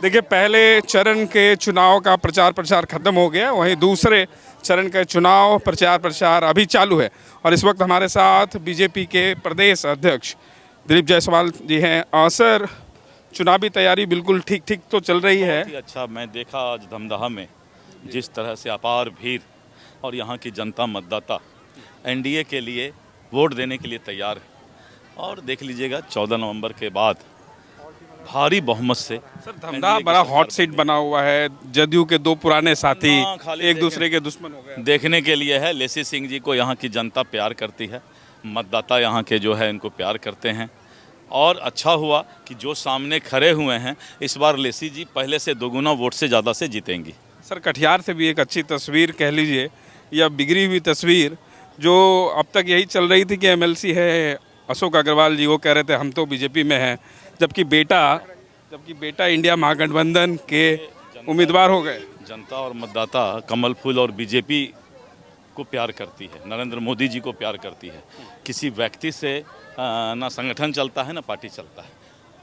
देखिए, पहले चरण के चुनाव का प्रचार प्रसार खत्म हो गया, वहीं दूसरे चरण का चुनाव प्रचार प्रसार अभी चालू है। और इस वक्त हमारे साथ बीजेपी के प्रदेश अध्यक्ष दिलीप जायसवाल जी हैं। सर, चुनावी तैयारी बिल्कुल ठीक ठीक तो चल रही है? बहुत ही अच्छा। मैं देखा आज धमदाहा में जिस तरह से अपार भीड़ और यहाँ की जनता मतदाता एनडीए के लिए वोट देने के लिए तैयार है। और देख लीजिएगा 14 नवंबर के बाद भारी बहुमत से सर, धमदाहा बड़ा हॉट सीट बना हुआ है। जदयू के दो पुराने साथी एक दूसरे के दुश्मन हो गए। देखने के लिए है। लेसी सिंह जी को यहाँ की जनता प्यार करती है, मतदाता यहाँ के जो है इनको प्यार करते हैं। और अच्छा हुआ कि जो सामने खड़े हुए हैं इस बार लेसी जी पहले से दोगुना वोट से ज़्यादा से जीतेंगी। सर, कटिहार से भी एक अच्छी तस्वीर कह लीजिए या बिगड़ी हुई तस्वीर जो अब तक यही चल रही थी कि एमएलसी है अशोक अग्रवाल जी, वो कह रहे थे हम तो बीजेपी में हैं, जबकि बेटा इंडिया महागठबंधन के उम्मीदवार हो गए। जनता और मतदाता कमल फूल और बीजेपी को प्यार करती है, नरेंद्र मोदी जी को प्यार करती है। किसी व्यक्ति से ना संगठन चलता है ना पार्टी चलता है।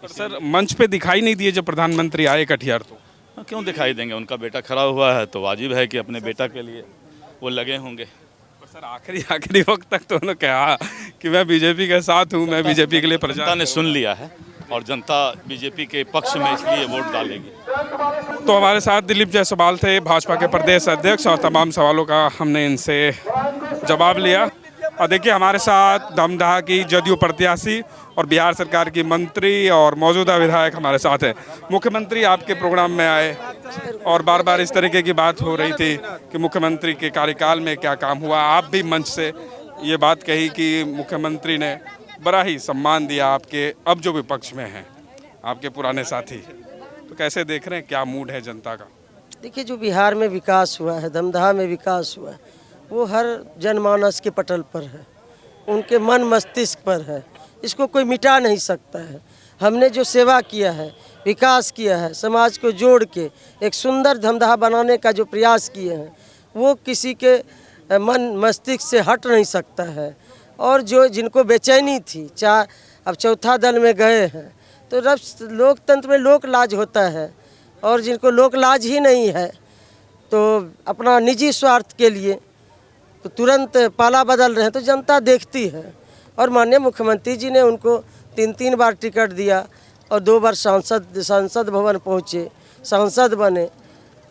पर सर, मंच पे दिखाई नहीं दिए जब प्रधानमंत्री आए कटिहार, तो क्यों दिखाई देंगे? उनका बेटा खड़ा हुआ है तो वाजिब है कि अपने बेटा के लिए वो लगे होंगे। पर सर, आखिरी वक्त तक तो उन्होंने कहा कि मैं बीजेपी के साथ हूँ, मैं बीजेपी के लिए प्रचार। जनता ने सुन लिया है और जनता बीजेपी के पक्ष में इसलिए वोट डालेगी। तो हमारे साथ दिलीप जायसवाल थे, भाजपा के प्रदेश अध्यक्ष, और तमाम सवालों का हमने इनसे जवाब लिया। और देखिए, हमारे साथ धमदाहा की जदयू प्रत्याशी और बिहार सरकार की मंत्री और मौजूदा विधायक हमारे साथ हैं। मुख्यमंत्री आपके प्रोग्राम में आए और बार बार इस तरीके की बात हो रही थी कि मुख्यमंत्री के कार्यकाल में क्या काम हुआ। आप भी मंच से ये बात कही कि मुख्यमंत्री ने बड़ा ही सम्मान दिया आपके अब जो विपक्ष में हैं, आपके पुराने साथी। तो कैसे देख रहे हैं, क्या मूड है जनता का? देखिए, जो बिहार में विकास हुआ है, धमदाहा में विकास हुआ है, वो हर जनमानस के पटल पर है, उनके मन मस्तिष्क पर है। इसको कोई मिटा नहीं सकता है। हमने जो सेवा किया है, विकास किया है, समाज को जोड़ के एक सुंदर धमदाहा बनाने का जो प्रयास किए हैं, वो किसी के मन मस्तिष्क से हट नहीं सकता है। और जो जिनको बेचैनी थी, अब चौथा दल में गए हैं, तो जब लोकतंत्र में लोक लाज होता है और जिनको लोक लाज ही नहीं है तो अपना निजी स्वार्थ के लिए तो तुरंत पाला बदल रहे हैं, तो जनता देखती है। और माननीय मुख्यमंत्री जी ने उनको 3 बार टिकट दिया और 2 बार संसद भवन पहुँचे, सांसद बने,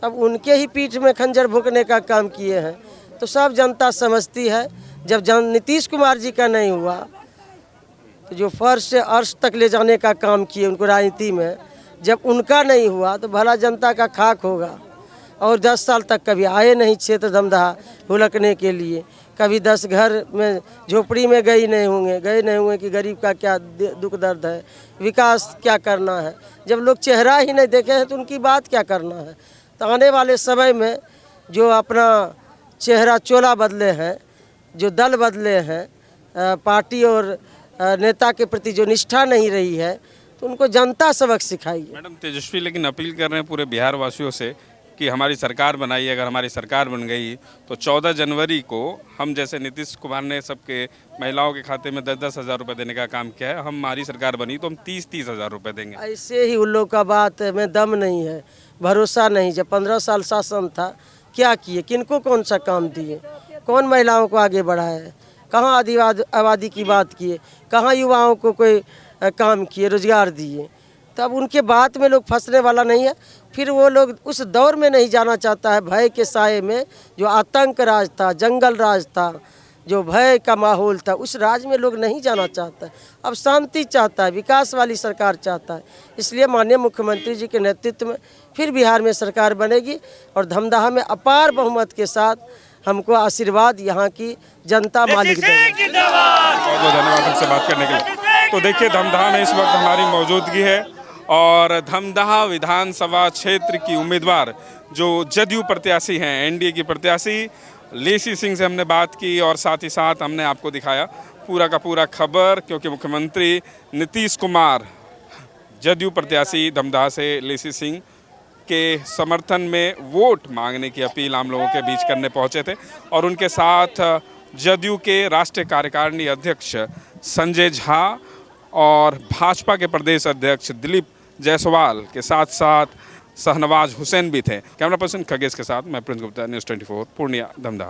तब उनके ही पीठ में खंजर भोंकने का काम किए हैं। तो सब जनता समझती है। जब नीतीश कुमार जी का नहीं हुआ तो जो फर्श से अर्श तक ले जाने का काम किए उनको राजनीति में, जब उनका नहीं हुआ तो भला जनता का खाक होगा। और 10 साल तक कभी आए नहीं क्षेत्र धमदाहा हुलकने के लिए, कभी 10 घर में झोपड़ी में गए नहीं होंगे कि गरीब का क्या दुख दर्द है, विकास क्या करना है। जब लोग चेहरा ही नहीं देखे हैं तो उनकी बात क्या करना है। तो आने वाले समय में जो अपना चेहरा चोला बदले हैं, जो दल बदले हैं, पार्टी और नेता के प्रति जो निष्ठा नहीं रही है, तो उनको जनता सबक सिखाई। मैडम तेजस्वी लेकिन अपील कर रहे हैं पूरे बिहार वासियों से कि हमारी सरकार बनाइए। अगर हमारी सरकार बन गई तो 14 जनवरी को हम, जैसे नीतीश कुमार ने सबके महिलाओं के खाते में 10-10 हज़ार रुपये देने का काम किया है, हमारी सरकार बनी तो हम 30-30 हज़ार रुपये देंगे। ऐसे ही उन लोग का बात में दम नहीं है, भरोसा नहीं। जब 15 साल शासन था, क्या किए, किनको कौन सा काम दिए, कौन महिलाओं को आगे बढ़ाया, कहाँ आबादी की बात किए, कहाँ युवाओं को कोई काम किए, रोजगार दिए। तब उनके बात में लोग फंसने वाला नहीं है। फिर वो लोग उस दौर में नहीं जाना चाहता है, भय के साए में जो आतंक राज था, जंगल राज था, जो भय का माहौल था, उस राज में लोग नहीं जाना चाहता है। अब शांति चाहता है, विकास वाली सरकार चाहता है। इसलिए माननीय मुख्यमंत्री जी के नेतृत्व में फिर बिहार में सरकार बनेगी और धमदाहा में अपार बहुमत के साथ हमको आशीर्वाद यहाँ की जनता मालिक देगी। बहुत बहुत धन्यवाद हमसे बात करने के लिए। तो देखिए, धमदाहा में इस वक्त हमारी मौजूदगी है और धमदाहा विधानसभा क्षेत्र की उम्मीदवार जो जदयू प्रत्याशी हैं, एनडीए की प्रत्याशी लेसी सिंह से हमने बात की और साथ ही साथ हमने आपको दिखाया पूरा का पूरा खबर, क्योंकि मुख्यमंत्री नीतीश कुमार जदयू प्रत्याशी धमदाहा से लेसी सिंह के समर्थन में वोट मांगने की अपील आम लोगों के बीच करने पहुंचे थे। और उनके साथ जदयू के राष्ट्रीय कार्यकारिणी अध्यक्ष संजय झा और भाजपा के प्रदेश अध्यक्ष दिलीप जायसवाल के साथ साथ शाहनवाज हुसैन भी थे। कैमरा पर्सन खगेश के साथ मैं प्रिंस गुप्ता, न्यूज़ 24 पूर्णिया धमदाहा।